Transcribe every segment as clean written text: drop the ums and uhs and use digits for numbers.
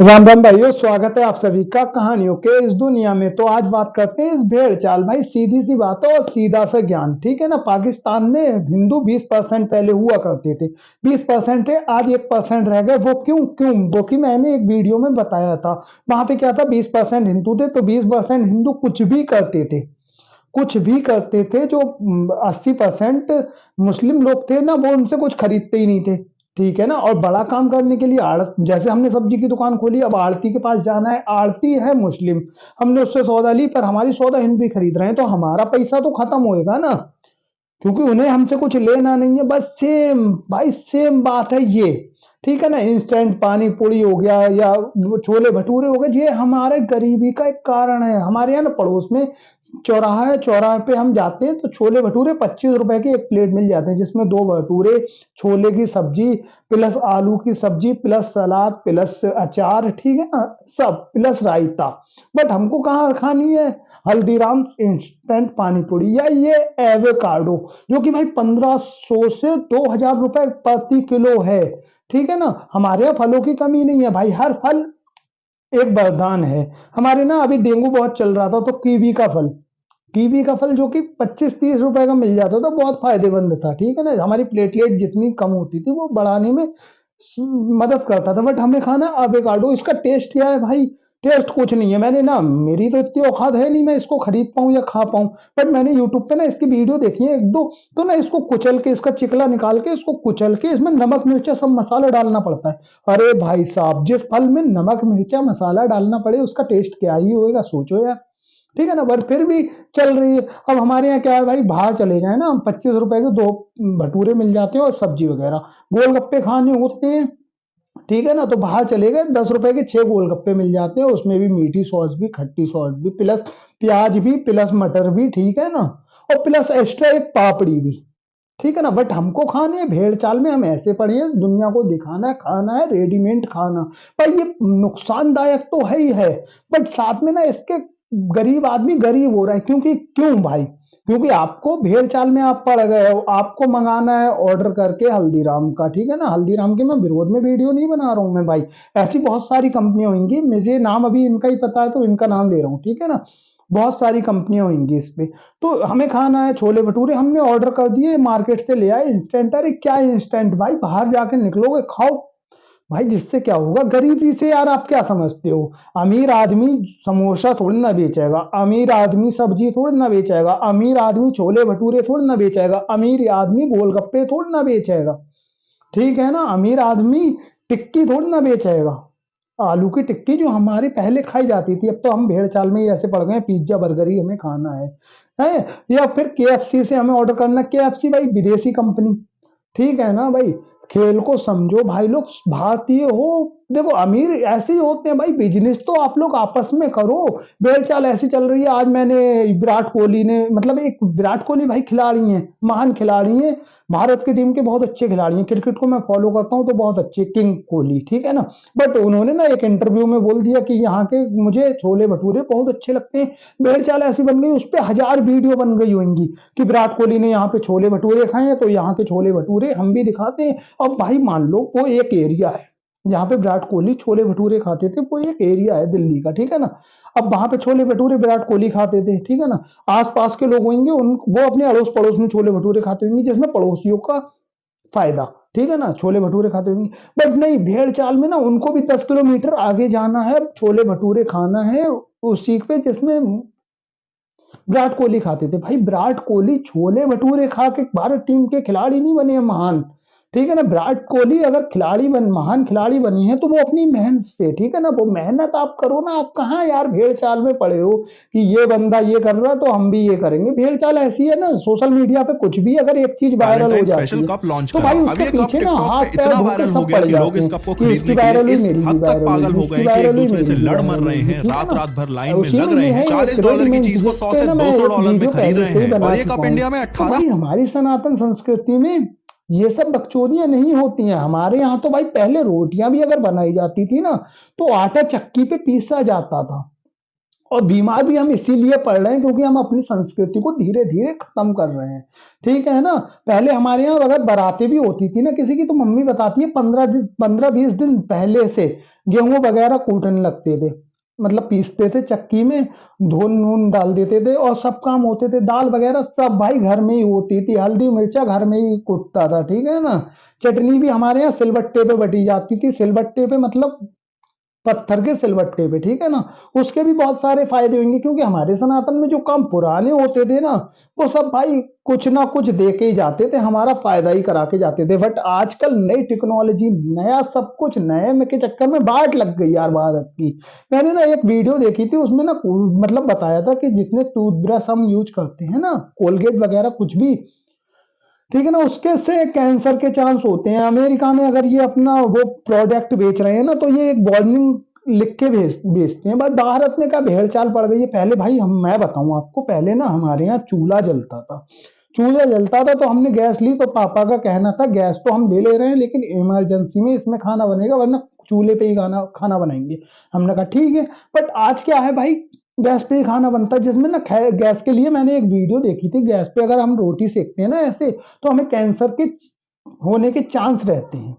राम राम भाइयों, स्वागत है आप सभी का कहानियों के इस दुनिया में। तो आज बात करते हैं इस भेड़ चाल। भाई सीधी सी बात है और सीधा सा ज्ञान, ठीक है ना। पाकिस्तान में हिंदू 20% पहले हुआ करते थे, 20% थे, आज 1% रह गए। वो क्यों क्यों वो कि मैंने एक वीडियो में बताया था। वहां पे क्या था, 20% हिंदू थे तो 20% हिंदू कुछ भी करते थे। जो 80% मुस्लिम लोग थे ना, वो उनसे कुछ खरीदते ही नहीं थे, ठीक है ना। और बड़ा काम करने के लिए आड़त, जैसे हमने सब्जी की दुकान खोली, अब आड़ती के पास जाना है, आड़ती है मुस्लिम, हमने उससे सौदा ली, पर हमारी सौदा हिंदू ही खरीद रहे हैं, तो हमारा पैसा तो खत्म होएगा ना, क्योंकि उन्हें हमसे कुछ लेना नहीं है। बस सेम भाई, सेम बात है ये, ठीक है ना। इंस्टेंट पानी पूरी हो गया या वो छोले भटूरे हो गए, ये हमारे गरीबी का एक कारण है। हमारे यहाँ ना पड़ोस में चौराहा है, चौराहे पे हम जाते हैं तो छोले भटूरे 25 रुपए के एक प्लेट मिल जाते हैं, जिसमें दो भटूरे, छोले की सब्जी, प्लस आलू की सब्जी, प्लस सलाद, प्लस अचार, ठीक है ना, सब प्लस रायता। बट हमको कहाँ खानी है, हल्दीराम इंस्टेंट पानी पूरी या ये एवोकाडो, जो कि भाई 1500 से 2000 रुपए प्रति किलो है, ठीक है ना। हमारे यहाँ फलों की कमी नहीं है भाई, हर फल एक वरदान है। हमारे ना अभी डेंगू बहुत चल रहा था, तो कीवी का फल जो कि 25-30 रुपए का मिल जाता था, बहुत फायदेमंद था, ठीक है ना। हमारी प्लेटलेट जितनी कम होती थी वो बढ़ाने में मदद करता था। बट हमें खाना अवेकाडो, इसका टेस्ट क्या है भाई, टेस्ट कुछ नहीं है। मैंने ना, मेरी तो इतनी औकात है नहीं मैं इसको खरीद पाऊं या खा पाऊं, बट मैंने यूट्यूब पे ना इसकी वीडियो देखी है एक दो। तो ना इसको कुचल के, इसका चिकला निकाल के, इसको कुचल के, इसमें नमक मिर्चा सब मसाला डालना पड़ता है। अरे भाई साहब, जिस फल में नमक मिर्चा मसाला डालना पड़े उसका टेस्ट क्या ही होएगा, सोचो यार, ठीक है ना। बट फिर भी चल रही है। अब हमारे यहाँ क्या है भाई, बाहर चले जाए ना, हम 25 रुपए के दो भटूरे मिल जाते हैं और सब्जी वगैरह, गोलगप्पे खाने होते हैं, ठीक है ना, तो बाहर चले गए, 10 रुपए के 6 गोलगप्पे मिल जाते हैं, उसमें भी मीठी सॉस भी, खट्टी सॉस भी, प्लस प्याज भी, प्लस मटर भी, ठीक है ना, और प्लस एक्स्ट्रा एक पापड़ी भी, ठीक है ना। बट हमको खाने हैं भेड़ चाल में, हम ऐसे पड़े हैं, दुनिया को दिखाना है, खाना है रेडीमेड खाना। पर ये नुकसानदायक तो है ही है, बट साथ में ना इसके गरीब आदमी गरीब हो रहा है। क्योंकि क्यों भाई, क्योंकि आपको भेड़ चाल में आप पड़ गए हो, आपको मंगाना है ऑर्डर करके हल्दीराम का, ठीक है ना। हल्दीराम के मैं विरोध में वीडियो नहीं बना रहा हूं मैं भाई, ऐसी बहुत सारी कंपनियां होंगी, मुझे नाम अभी इनका ही पता है तो इनका नाम ले रहा हूँ, ठीक है ना। बहुत सारी कंपनियां होंगी इस पे। तो हमें खाना है छोले भटूरे, हमने ऑर्डर कर दिए, मार्केट से ले आए इंस्टेंट। अरे क्या इंस्टेंट भाई, बाहर जाके निकलोगे खाओ भाई, जिससे क्या होगा, गरीबी से यार आप क्या समझते हो। अमीर आदमी समोसा थोड़ी ना बेचेगा, अमीर आदमी सब्जी थोड़ी ना बेचेगा, अमीर आदमी छोले भटूरे थोड़ी ना बेचेगा, अमीर आदमी गोलगप्पे थोड़ी ना बेचेगा, ठीक है ना। अमीर आदमी टिक्की थोड़ी ना बेचेगा, आलू की टिक्की जो हमारे पहले खाई जाती थी, अब तो हम भेड़ चाल में ही ऐसे पड़ गए हैं, पिज्जा बर्गर ही हमें खाना है। या फिर केएफसी से हमें ऑर्डर करना, केएफसी भाई विदेशी कंपनी, ठीक है ना भाई। खेल को समझो भाई, लोग भारतीय हो, देखो अमीर ऐसे ही होते हैं भाई, बिजनेस तो आप लोग आपस में करो। बेलचाल ऐसी चल रही है। आज मैंने विराट कोहली ने, मतलब एक विराट कोहली भाई खिलाड़ी हैं, महान खिलाड़ी हैं, भारत की टीम के बहुत अच्छे खिलाड़ी हैं, क्रिकेट को मैं फॉलो करता हूं तो बहुत अच्छे, किंग कोहली, ठीक है ना। बट उन्होंने ना एक इंटरव्यू में बोल दिया कि यहाँ के मुझे छोले भटूरे बहुत अच्छे लगते हैं। भेड़ चाल ऐसी बन गई, उस पर 1000 वीडियो बन गई होंगी कि विराट कोहली ने यहाँ पे छोले भटूरे खाए हैं, तो यहाँ के छोले भटूरे हम भी दिखाते हैं। अब भाई मान लो वो एक एरिया है जहाँ पे विराट कोहली छोले भटूरे खाते थे, वो एक एरिया है दिल्ली का, ठीक है ना। अब वहां पे छोले भटूरे विराट कोहली खाते थे, ठीक है ना। आस पास के लोग होंगे, उन वो अपने अड़ोस पड़ोस में छोले भटूरे खाते होंगे, जिसमें पड़ोसियों का फायदा, ठीक है ना, छोले भटूरे खाते होंगे। बट नहीं, भेड़ चाल में ना उनको भी 10 किलोमीटर आगे जाना है, छोले भटूरे खाना है उस सीख पे जिसमें विराट कोहली खाते थे। भाई विराट कोहली छोले भटूरे खा के भारत टीम के खिलाड़ी नहीं बने हैं महान, ठीक है ना। विराट कोहली अगर महान खिलाड़ी बनी है तो वो अपनी मेहनत से, ठीक है ना। वो मेहनत आप करो ना, आप कहाँ यार भेड़ चाल में पड़े हो कि ये बंदा ये कर रहा है तो हम भी ये करेंगे। भेड़ चाल ऐसी है ना, सोशल मीडिया पे कुछ भी अगर एक चीज वायरल हो वैलेंटाइन जाती स्पेशल है कप लॉन्च तो करा। भाई अब उसके ये कप पीछे ना टिकटॉक पे हाथ पैर इतना धो के वायरल हो सब गया पड़ कि लोग जाते इस हैं कप को कि इसकी खरीदने के लिए वायरल हुई इस मेरी भी हद तक वायरल पागल होगी, हो गए इसकी हैं कि एक वायरल हुई दूसरे से मेरी भी लड़ मर वायरल रहे होगी, हैं, ठीक है रात ना। रात भर लाइन में उसी लग में रहे ये हैं। है, एक $40 की रेडीमेड, चीज को जिस 100 पे से ना मैं 200 एक डॉलर में वीडियो खरीद पहले रहे से ही हैं, और बना ये कप चुका हूँ। इंडिया में तो 18। भाई हमारी सनातन संस्कृति में ये सब बकचोदियां नहीं होती हैं। हमारे यहाँ तो भाई पहले रोटियां भी अगर बनाई जाती थी ना, तो आटा चक्की पे पीसा जाता था, और बीमार भी हम इसीलिए पड़ रहे हैं क्योंकि हम अपनी संस्कृति को धीरे धीरे खत्म कर रहे हैं। ठीक है ना? पहले हमारे यहाँ अगर बारातें भी होती थी ना किसी की, तो मम्मी बताती है 15-20 दिन पहले से गेहूं वगैरह कूटने लगते थे, मतलब पीसते थे चक्की में, धुन नून डाल देते थे और सब काम होते थे। दाल वगैरह सब भाई घर में ही होती थी, हल्दी मिर्चा घर में ही कुटता था। ठीक है ना? चटनी भी हमारे यहाँ सिलबट्टे पे बटी जाती थी, सिलबट्टे पे मतलब पत्थर के सिलबट्टे पे। ठीक है ना? उसके भी बहुत सारे फायदे होंगे क्योंकि हमारे सनातन में जो काम पुराने होते थे ना, वो सब भाई कुछ ना कुछ दे के ही जाते थे, हमारा फायदा ही करा के जाते थे। बट आजकल नई टेक्नोलॉजी, नया सब कुछ, नए में के चक्कर में बाट लग गई यार भारत की। मैंने ना एक वीडियो देखी थी, उसमें ना मतलब बताया था कि जितने टूथब्रश हम यूज करते हैं ना, कोलगेट वगैरह कुछ भी, ठीक है ना, उसके से कैंसर के चांस होते हैं। अमेरिका में अगर ये अपना वो प्रोडक्ट बेच रहे हैं ना, तो ये एक वार्निंग लिख के बेचते हैं। बस भारत में क्या भेड़ चाल पड़ गई है। पहले भाई हम मैं बताऊं आपको, पहले ना हमारे यहाँ चूल्हा जलता था। चूल्हा जलता था तो हमने गैस ली, तो पापा का कहना था गैस तो हम ले रहे हैं लेकिन इमरजेंसी में इसमें खाना बनेगा, वरना चूल्हे पे ही खाना खाना बनाएंगे। हमने कहा ठीक है। बट आज क्या है भाई, गैस पे ही खाना बनता है, जिसमें ना गैस के लिए मैंने एक वीडियो देखी थी, गैस पे अगर हम रोटी सेकते हैं ना ऐसे, तो हमें कैंसर के होने के चांस रहते हैं।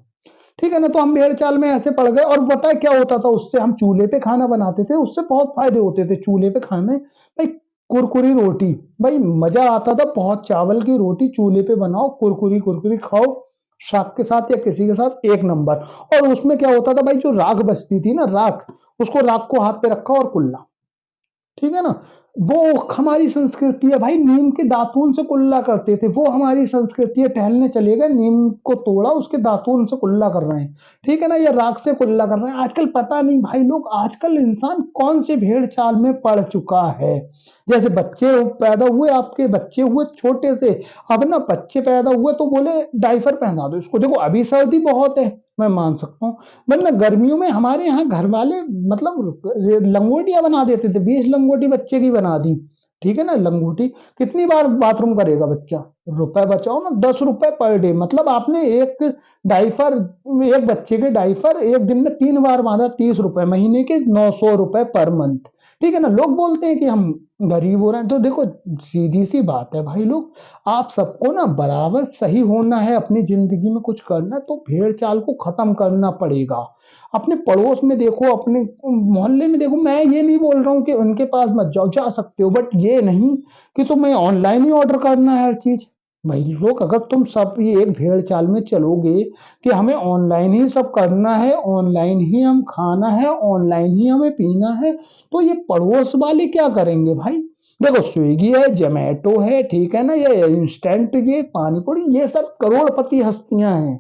ठीक है ना? तो हम भेड़ चाल में ऐसे पड़ गए। और पता है क्या होता था उससे? हम चूल्हे पे खाना बनाते थे, उससे बहुत फायदे होते थे चूल्हे पे खाने। भाई कुरकुरी रोटी, भाई मजा आता था बहुत। चावल की रोटी चूल्हे पे बनाओ, कुरकुरी कुरकुरी खाओ, शाक के साथ या किसी के साथ, एक नंबर। और उसमें क्या होता था भाई, जो राख बचती थी ना, राख, उसको राख को हाथ पे रखा और कुल्ला। ठीक है ना? वो हमारी संस्कृति है भाई। नीम के दातून से कुल्ला करते थे, वो हमारी संस्कृति है। टहलने चले गए, नीम को तोड़ा, उसके दातून से कुल्ला कर रहे हैं। ठीक है ना? या राख से कुल्ला कर रहे हैं। आजकल पता नहीं भाई लोग, आजकल इंसान कौन से भेड़ चाल में पड़ चुका है। जैसे बच्चे पैदा हुए, आपके बच्चे हुए छोटे से, अब ना बच्चे पैदा हुए तो बोले डायपर पहना दो इसको। देखो अभी सर्दी बहुत है, मैं मान सकता हूँ, वरना गर्मियों में हमारे यहाँ घर वाले मतलब लंगोटियां बना देते थे। 20 लंगोटी बच्चे की बना दी। ठीक है ना? लंगोटी कितनी बार बाथरूम करेगा बच्चा? रुपए बचाओ ना, 10 रुपए पर डे। मतलब आपने एक डाइफर, एक बच्चे के डाइफर एक दिन में 3 बार बांधा, 30 रुपए, महीने के 900 रुपए पर मंथ। ठीक है ना? लोग बोलते हैं कि हम गरीब हो रहे हैं। तो देखो सीधी सी बात है भाई लोग, आप सबको ना बराबर सही होना है, अपनी जिंदगी में कुछ करना है तो भेड़ चाल को खत्म करना पड़ेगा। अपने पड़ोस में देखो, अपने मोहल्ले में देखो। मैं ये नहीं बोल रहा हूँ कि उनके पास मत जाओ, जा सकते हो, बट ये नहीं कि तुम्हें ऑनलाइन ही ऑर्डर करना है हर चीज। भाई लोग, अगर तुम सब ये एक भेड़ चाल में चलोगे कि हमें ऑनलाइन ही सब करना है, ऑनलाइन ही हम खाना है, ऑनलाइन ही हमें पीना है, तो ये पड़ोस वाले क्या करेंगे भाई? देखो स्विगी है, जोमेटो है, ठीक है ना, ये इंस्टेंट, ये पानीपुरी, ये सब करोड़पति हस्तियां हैं।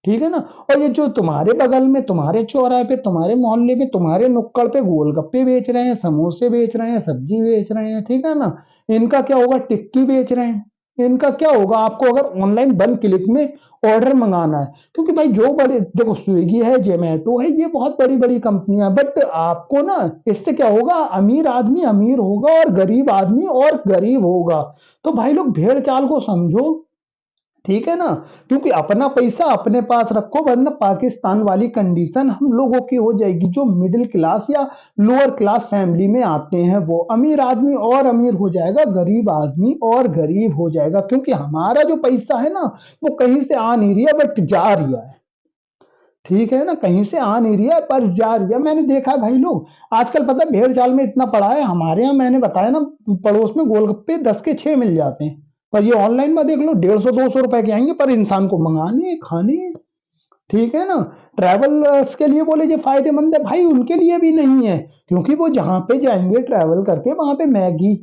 ठीक है ना? और ये जो तुम्हारे बगल में, तुम्हारे चौराहे पे, तुम्हारे मोहल्ले में, तुम्हारे नुक्कड़ पे गोलगप्पे बेच रहे हैं, समोसे बेच रहे हैं, सब्जी बेच रहे हैं, ठीक है ना, इनका क्या होगा? टिक्की बेच रहे हैं, इनका क्या होगा? आपको अगर ऑनलाइन 1 क्लिक में ऑर्डर मंगाना है, क्योंकि भाई जो बड़े देखो स्विगी है, जोमेटो है, ये बहुत बड़ी बड़ी कंपनियां, बट आपको ना इससे क्या होगा? अमीर आदमी अमीर होगा और गरीब आदमी और गरीब होगा। तो भाई लोग भेड़ चाल को समझो। ठीक है ना? क्योंकि अपना पैसा अपने पास रखो, वरना पाकिस्तान वाली कंडीशन हम लोगों की हो जाएगी। जो मिडिल क्लास या लोअर क्लास फैमिली में आते हैं, वो अमीर आदमी और अमीर हो जाएगा, गरीब आदमी और गरीब हो जाएगा। क्योंकि हमारा जो पैसा है ना, वो कहीं से आ नहीं रहा बट जा रहा है। ठीक है ना? कहीं से आ नहीं रहा पर जा रहा। मैंने देखा है भाई लोग, आजकल पता है भेड़ चाल में इतना पड़ा है हमारे यहाँ, मैंने बताया ना, पड़ोस में गोलगप्पे 10 के 6 मिल जाते हैं। पर ये ऑनलाइन में देख लो, 150-200 रुपए के आएंगे, पर इंसान को मंगाने हैं, खाने हैं। ठीक है ना? ट्रैवलर्स के लिए बोले ये फायदेमंद है, भाई उनके लिए भी नहीं है। क्योंकि वो जहां पे जाएंगे ट्रैवल करके, वहां पे मैगी,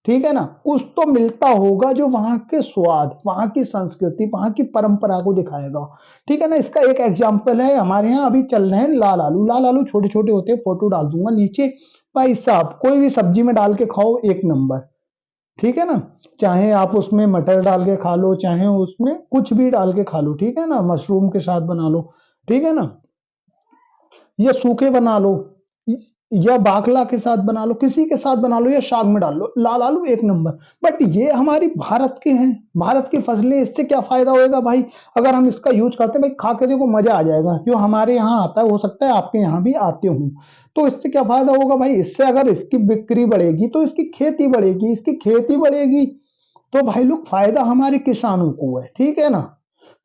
ठीक है ना, कुछ तो मिलता होगा जो वहां के स्वाद, वहां की संस्कृति, वहां की परंपरा को दिखाएगा। ठीक है ना? इसका एक एग्जाम्पल है, हमारे यहाँ अभी चल रहे हैं लाल आलू। लाल आलू छोटे छोटे होते हैं, फोटो डाल दूंगा नीचे। भाई साहब कोई भी सब्जी में डाल के खाओ, एक नंबर। ठीक है ना? चाहे आप उसमें मटर डाल के खा लो, चाहे उसमें कुछ भी डाल के खा लो, ठीक है ना, मशरूम के साथ बना लो, ठीक है ना, ये सूखे बना लो, या बाकला के साथ बना लो, किसी के साथ बना लो, या शाक में डाल लो, लाल आलू एक नंबर। बट ये हमारी भारत के हैं, भारत की फसलें, इससे क्या फायदा होएगा भाई? अगर हम इसका यूज करते हैं भाई, खा के देखो मजा आ जाएगा। जो हमारे यहाँ आता है, हो सकता है आपके यहाँ भी आते हो, तो इससे क्या फायदा होगा भाई? इससे अगर इसकी बिक्री बढ़ेगी तो इसकी खेती बढ़ेगी, इसकी खेती बढ़ेगी तो भाई लोग फायदा हमारे किसानों को है, ठीक है ना?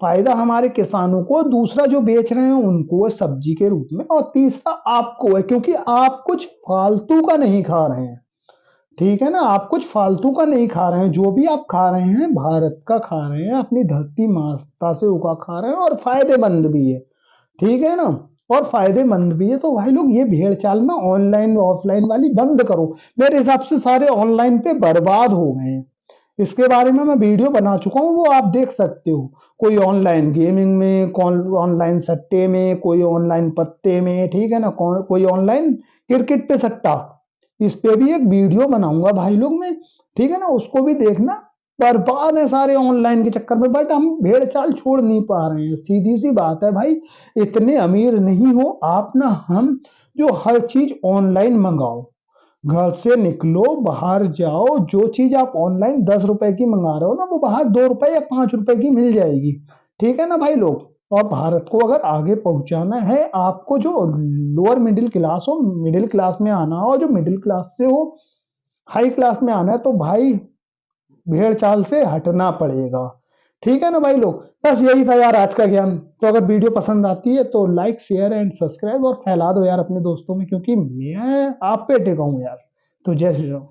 फायदा हमारे किसानों को, दूसरा जो बेच रहे हैं उनको है सब्जी के रूप में, और तीसरा आपको है, क्योंकि आप कुछ फालतू का नहीं खा रहे हैं, ठीक है ना? आप कुछ फालतू का नहीं खा रहे हैं, जो भी आप खा रहे हैं भारत का खा रहे हैं, अपनी धरती माता से उगा खा रहे हैं, और फायदेमंद भी है, ठीक है ना? और फायदेमंद भी है। तो भाई लोग ये भेड़ चाल ना ऑनलाइन ऑफलाइन वाली बंद करो। मेरे हिसाब से सारे ऑनलाइन पे बर्बाद हो गए हैं। इसके बारे में मैं वीडियो बना चुका हूँ, वो आप देख सकते हो। कोई ऑनलाइन गेमिंग में, कौन ऑनलाइन सट्टे में, कोई ऑनलाइन पत्ते में, ठीक है ना? कौन कोई ऑनलाइन क्रिकेट पे सट्टा। इस पे भी एक वीडियो बनाऊंगा भाई लोग मैं, ठीक है ना? उसको भी देखना। बर्बाद है सारे ऑनलाइन के चक्कर में, बट हम भेड़ चाल छोड़ नहीं पा रहे हैं। सीधी सी बात है भाई, इतने अमीर नहीं हो आप ना हम, जो हर चीज ऑनलाइन मंगाओ। घर से निकलो, बाहर जाओ, जो चीज आप ऑनलाइन 10 रुपए की मंगा रहे हो ना, वो बाहर 2 रुपए या 5 रुपए की मिल जाएगी, ठीक है ना भाई लोग? और भारत को अगर आगे पहुंचाना है, आपको जो लोअर मिडिल क्लास हो, मिडिल क्लास में आना हो, जो मिडिल क्लास से हो हाई क्लास में आना है, तो भाई भेड़ चाल से हटना पड़ेगा, ठीक है ना भाई लोग? बस यही था यार आज का ज्ञान। तो अगर वीडियो पसंद आती है तो लाइक शेयर एंड सब्सक्राइब और फैला दो यार अपने दोस्तों में, क्योंकि मैं आप पे टिका हूँ यार। तो जय श्री राम।